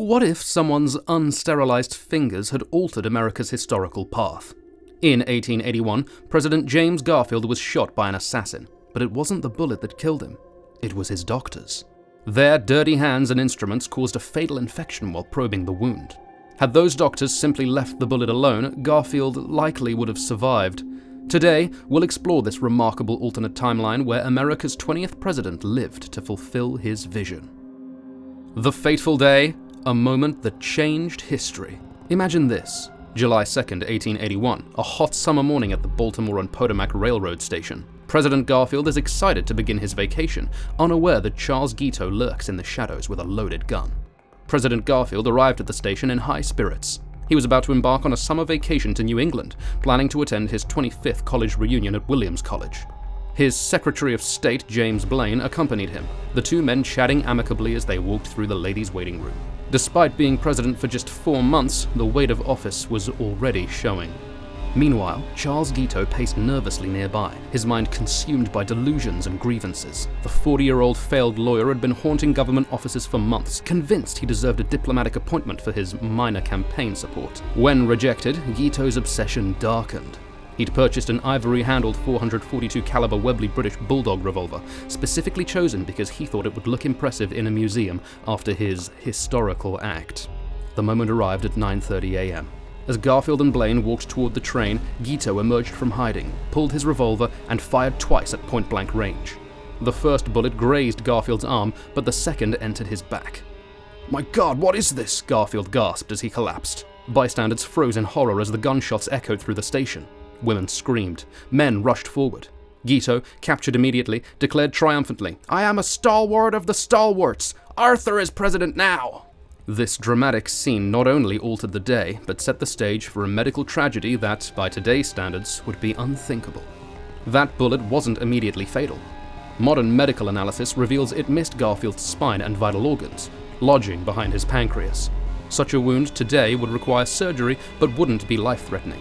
What if someone's unsterilized fingers had altered America's historical path? In 1881, President James Garfield was shot by an assassin, but it wasn't the bullet that killed him. It was his doctors. Their dirty hands and instruments caused a fatal infection while probing the wound. Had those doctors simply left the bullet alone, Garfield likely would have survived. Today, we'll explore this remarkable alternate timeline where America's 20th president lived to fulfill his vision. The fateful day, a moment that changed history. Imagine this, July 2nd, 1881, a hot summer morning at the Baltimore and Potomac Railroad station. President Garfield is excited to begin his vacation, unaware that Charles Guiteau lurks in the shadows with a loaded gun. President Garfield arrived at the station in high spirits. He was about to embark on a summer vacation to New England, planning to attend his 25th college reunion at Williams College. His Secretary of State, James Blaine, accompanied him, the two men chatting amicably as they walked through the ladies' waiting room. Despite being president for just 4 months, the weight of office was already showing. Meanwhile, Charles Guiteau paced nervously nearby, his mind consumed by delusions and grievances. The 40-year-old failed lawyer had been haunting government offices for months, convinced he deserved a diplomatic appointment for his minor campaign support. When rejected, Guiteau's obsession darkened. He'd purchased an ivory-handled .442 caliber Webley British Bulldog revolver, specifically chosen because he thought it would look impressive in a museum after his historical act. The moment arrived at 9:30 a.m. As Garfield and Blaine walked toward the train, Guiteau emerged from hiding, pulled his revolver, and fired twice at point-blank range. The first bullet grazed Garfield's arm, but the second entered his back. "My God, what is this?" Garfield gasped as he collapsed. Bystanders froze in horror as the gunshots echoed through the station. Women screamed. Men rushed forward. Guiteau, captured immediately, declared triumphantly, "I am a stalwart of the stalwarts! Arthur is president now!" This dramatic scene not only altered the day, but set the stage for a medical tragedy that, by today's standards, would be unthinkable. That bullet wasn't immediately fatal. Modern medical analysis reveals it missed Garfield's spine and vital organs, lodging behind his pancreas. Such a wound today would require surgery, but wouldn't be life-threatening.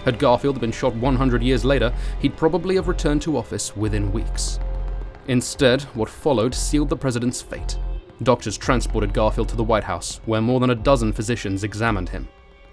Had Garfield been shot 100 years later, he'd probably have returned to office within weeks. Instead, what followed sealed the president's fate. Doctors transported Garfield to the White House, where more than a dozen physicians examined him.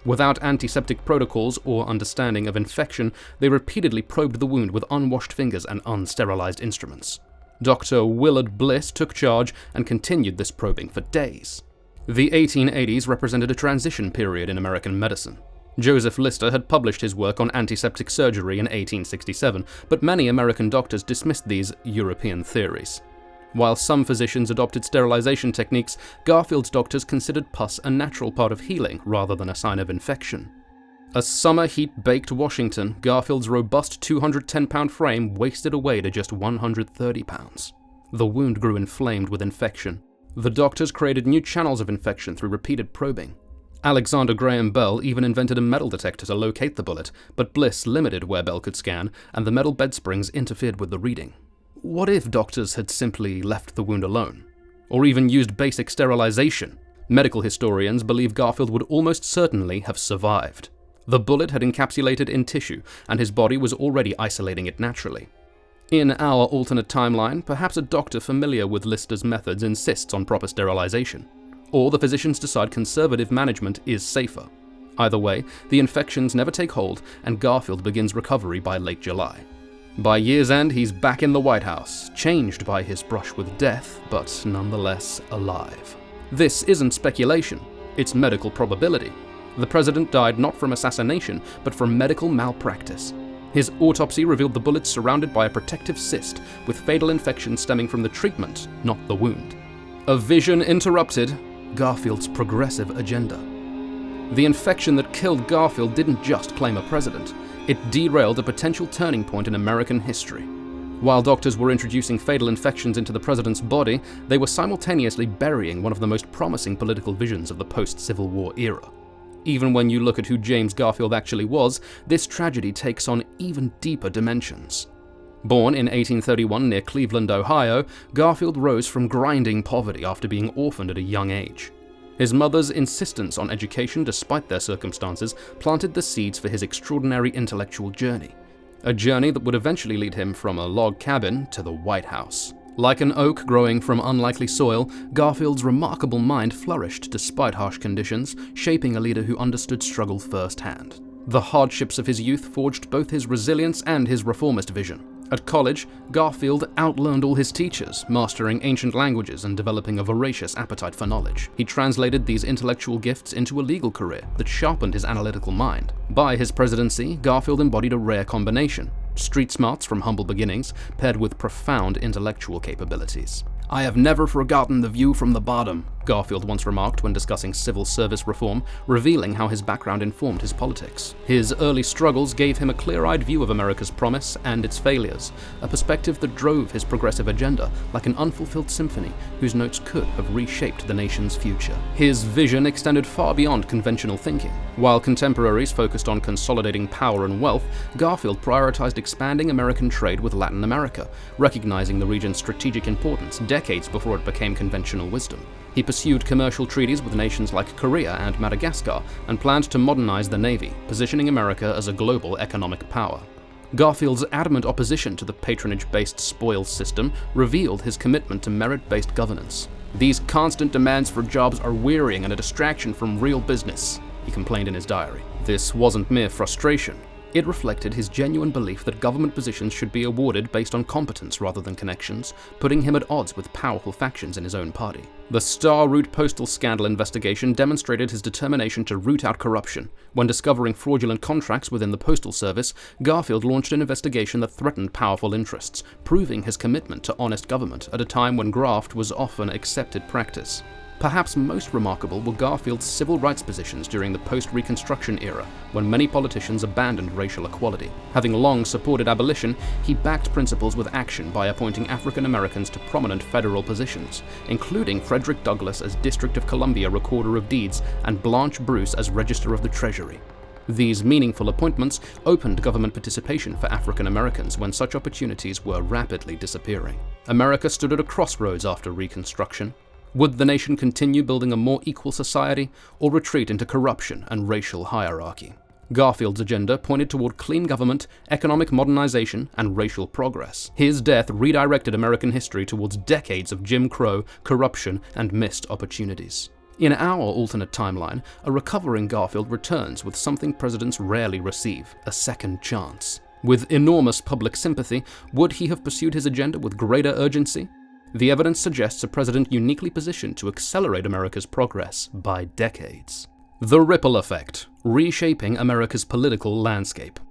Without antiseptic protocols or understanding of infection, they repeatedly probed the wound with unwashed fingers and unsterilized instruments. Dr. Willard Bliss took charge and continued this probing for days. The 1880s represented a transition period in American medicine. Joseph Lister had published his work on antiseptic surgery in 1867, but many American doctors dismissed these European theories. While some physicians adopted sterilization techniques, Garfield's doctors considered pus a natural part of healing rather than a sign of infection. As summer heat baked Washington, Garfield's robust 210-pound frame wasted away to just 130 pounds. The wound grew inflamed with infection. The doctors created new channels of infection through repeated probing. Alexander Graham Bell even invented a metal detector to locate the bullet, but Bliss limited where Bell could scan, and the metal bed springs interfered with the reading. What if doctors had simply left the wound alone? Or even used basic sterilization? Medical historians believe Garfield would almost certainly have survived. The bullet had encapsulated in tissue, and his body was already isolating it naturally. In our alternate timeline, perhaps a doctor familiar with Lister's methods insists on proper sterilization. Or the physicians decide conservative management is safer. Either way, the infections never take hold, and Garfield begins recovery by late July. By year's end, he's back in the White House, changed by his brush with death, but nonetheless alive. This isn't speculation, it's medical probability. The president died not from assassination, but from medical malpractice. His autopsy revealed the bullet surrounded by a protective cyst, with fatal infection stemming from the treatment, not the wound. A vision interrupted Garfield's progressive agenda. The infection that killed Garfield didn't just claim a president, it derailed a potential turning point in American history. While doctors were introducing fatal infections into the president's body, they were simultaneously burying one of the most promising political visions of the post-Civil War era. Even when you look at who James Garfield actually was, this tragedy takes on even deeper dimensions. Born in 1831 near Cleveland, Ohio, Garfield rose from grinding poverty after being orphaned at a young age. His mother's insistence on education despite their circumstances planted the seeds for his extraordinary intellectual journey. A journey that would eventually lead him from a log cabin to the White House. Like an oak growing from unlikely soil, Garfield's remarkable mind flourished despite harsh conditions, shaping a leader who understood struggle firsthand. The hardships of his youth forged both his resilience and his reformist vision. At college, Garfield outlearned all his teachers, mastering ancient languages and developing a voracious appetite for knowledge. He translated these intellectual gifts into a legal career that sharpened his analytical mind. By his presidency, Garfield embodied a rare combination: street smarts from humble beginnings, paired with profound intellectual capabilities. "I have never forgotten the view from the bottom," Garfield once remarked when discussing civil service reform, revealing how his background informed his politics. His early struggles gave him a clear-eyed view of America's promise and its failures, a perspective that drove his progressive agenda like an unfulfilled symphony whose notes could have reshaped the nation's future. His vision extended far beyond conventional thinking. While contemporaries focused on consolidating power and wealth, Garfield prioritized expanding American trade with Latin America, recognizing the region's strategic importance decades before it became conventional wisdom. He pursued commercial treaties with nations like Korea and Madagascar and planned to modernize the Navy, positioning America as a global economic power. Garfield's adamant opposition to the patronage-based spoils system revealed his commitment to merit-based governance. "These constant demands for jobs are wearying and a distraction from real business," he complained in his diary. This wasn't mere frustration. It reflected his genuine belief that government positions should be awarded based on competence rather than connections, putting him at odds with powerful factions in his own party. The Star Route postal scandal investigation demonstrated his determination to root out corruption. When discovering fraudulent contracts within the Postal Service, Garfield launched an investigation that threatened powerful interests, proving his commitment to honest government at a time when graft was often accepted practice. Perhaps most remarkable were Garfield's civil rights positions during the post-Reconstruction era, when many politicians abandoned racial equality. Having long supported abolition, he backed principles with action by appointing African Americans to prominent federal positions, including Frederick Douglass as District of Columbia Recorder of Deeds and Blanche Bruce as Register of the Treasury. These meaningful appointments opened government participation for African Americans when such opportunities were rapidly disappearing. America stood at a crossroads after Reconstruction. Would the nation continue building a more equal society, or retreat into corruption and racial hierarchy? Garfield's agenda pointed toward clean government, economic modernization, and racial progress. His death redirected American history towards decades of Jim Crow, corruption, and missed opportunities. In our alternate timeline, a recovering Garfield returns with something presidents rarely receive: a second chance. With enormous public sympathy, would he have pursued his agenda with greater urgency? The evidence suggests a president uniquely positioned to accelerate America's progress by decades. The ripple effect, reshaping America's political landscape.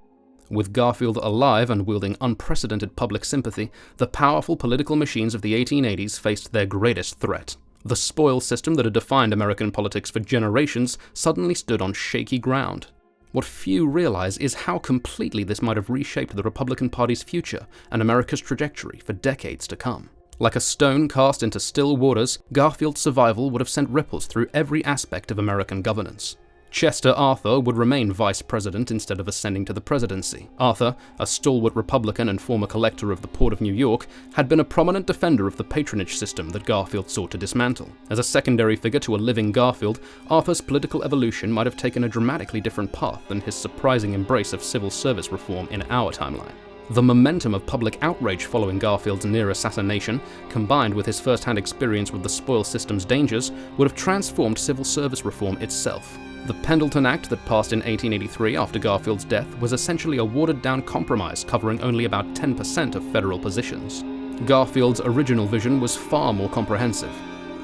With Garfield alive and wielding unprecedented public sympathy, the powerful political machines of the 1880s faced their greatest threat. The spoils system that had defined American politics for generations suddenly stood on shaky ground. What few realize is how completely this might have reshaped the Republican Party's future and America's trajectory for decades to come. Like a stone cast into still waters, Garfield's survival would have sent ripples through every aspect of American governance. Chester Arthur would remain vice president instead of ascending to the presidency. Arthur, a stalwart Republican and former collector of the Port of New York, had been a prominent defender of the patronage system that Garfield sought to dismantle. As a secondary figure to a living Garfield, Arthur's political evolution might have taken a dramatically different path than his surprising embrace of civil service reform in our timeline. The momentum of public outrage following Garfield's near assassination, combined with his first-hand experience with the spoils system's dangers, would have transformed civil service reform itself. The Pendleton Act that passed in 1883 after Garfield's death was essentially a watered-down compromise covering only about 10% of federal positions. Garfield's original vision was far more comprehensive.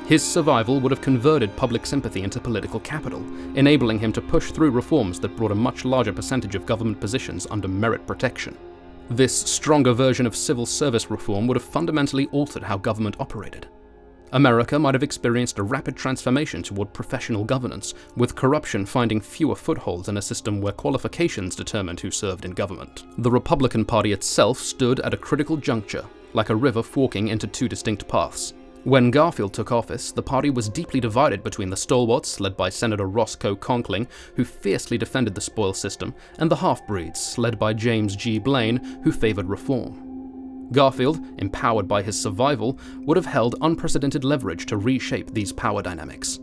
His survival would have converted public sympathy into political capital, enabling him to push through reforms that brought a much larger percentage of government positions under merit protection. This stronger version of civil service reform would have fundamentally altered how government operated. America might have experienced a rapid transformation toward professional governance, with corruption finding fewer footholds in a system where qualifications determined who served in government. The Republican Party itself stood at a critical juncture, like a river forking into two distinct paths. When Garfield took office, the party was deeply divided between the stalwarts, led by Senator Roscoe Conkling, who fiercely defended the spoils system, and the half-breeds, led by James G. Blaine, who favored reform. Garfield, empowered by his survival, would have held unprecedented leverage to reshape these power dynamics.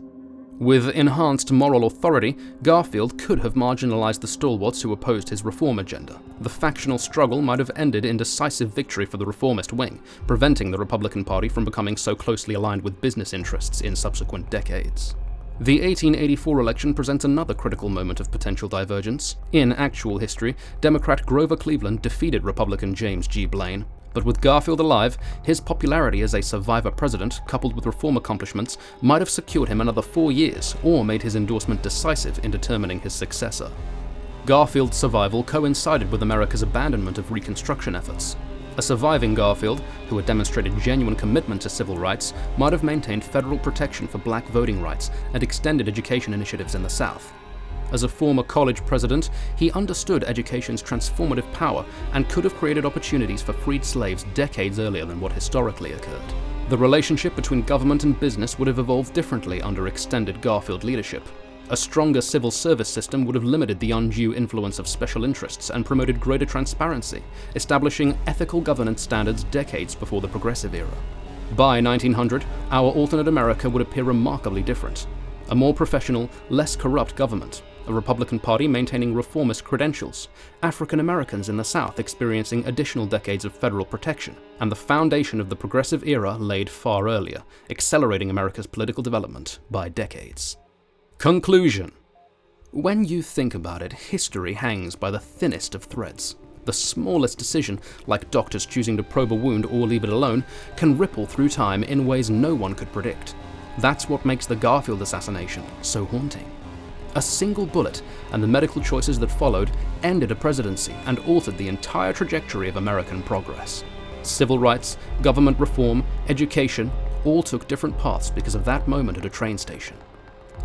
With enhanced moral authority, Garfield could have marginalized the stalwarts who opposed his reform agenda. The factional struggle might have ended in decisive victory for the reformist wing, preventing the Republican Party from becoming so closely aligned with business interests in subsequent decades. The 1884 election presents another critical moment of potential divergence. In actual history, Democrat Grover Cleveland defeated Republican James G. Blaine. But with Garfield alive, his popularity as a survivor president, coupled with reform accomplishments, might have secured him another 4 years, or made his endorsement decisive in determining his successor. Garfield's survival coincided with America's abandonment of Reconstruction efforts. A surviving Garfield, who had demonstrated genuine commitment to civil rights, might have maintained federal protection for black voting rights and extended education initiatives in the South. As a former college president, he understood education's transformative power and could have created opportunities for freed slaves decades earlier than what historically occurred. The relationship between government and business would have evolved differently under extended Garfield leadership. A stronger civil service system would have limited the undue influence of special interests and promoted greater transparency, establishing ethical governance standards decades before the Progressive era. By 1900, our alternate America would appear remarkably different. A more professional, less corrupt government, a Republican Party maintaining reformist credentials, African Americans in the South experiencing additional decades of federal protection, and the foundation of the Progressive era laid far earlier, accelerating America's political development by decades. Conclusion. When you think about it, history hangs by the thinnest of threads. The smallest decision, like doctors choosing to probe a wound or leave it alone, can ripple through time in ways no one could predict. That's what makes the Garfield assassination so haunting. A single bullet and the medical choices that followed ended a presidency and altered the entire trajectory of American progress. Civil rights, government reform, education, all took different paths because of that moment at a train station.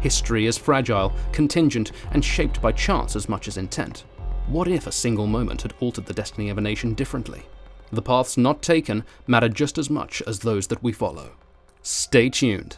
History is fragile, contingent, and shaped by chance as much as intent. What if a single moment had altered the destiny of a nation differently? The paths not taken matter just as much as those that we follow. Stay tuned.